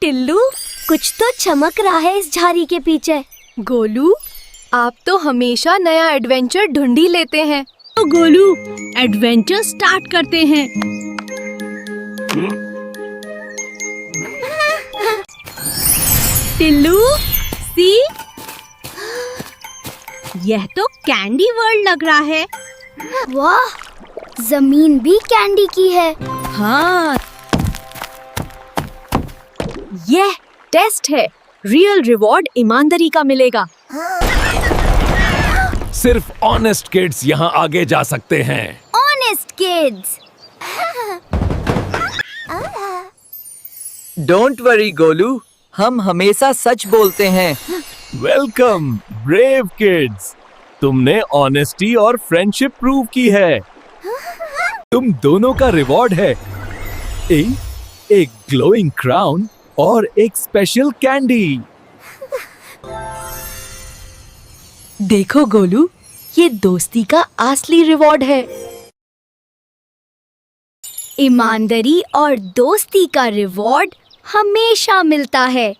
टिल्लू, कुछ तो चमक रहा है इस झाड़ी के पीछे। गोलू, आप तो हमेशा नया एडवेंचर ढूंढ ही लेते हैं। तो गोलू, एडवेंचर स्टार्ट करते हैं। टिल्लू, सी, यह तो कैंडी वर्ल्ड लग रहा है। वाह, जमीन भी कैंडी की है। हाँ, यह टेस्ट है। रियल रिवॉर्ड ईमानदारी का मिलेगा। सिर्फ ऑनेस्ट किड्स यहाँ आगे जा सकते हैं। Honest kids. Don't worry Golu, हम हमेशा सच बोलते हैं। वेलकम ब्रेव किड्स, तुमने ऑनेस्टी और फ्रेंडशिप प्रूव की है। तुम दोनों का रिवॉर्ड है एक ग्लोइंग क्राउन और एक स्पेशल कैंडी। देखो गोलू, ये दोस्ती का असली रिवॉर्ड है। ईमानदारी और दोस्ती का रिवॉर्ड हमेशा मिलता है।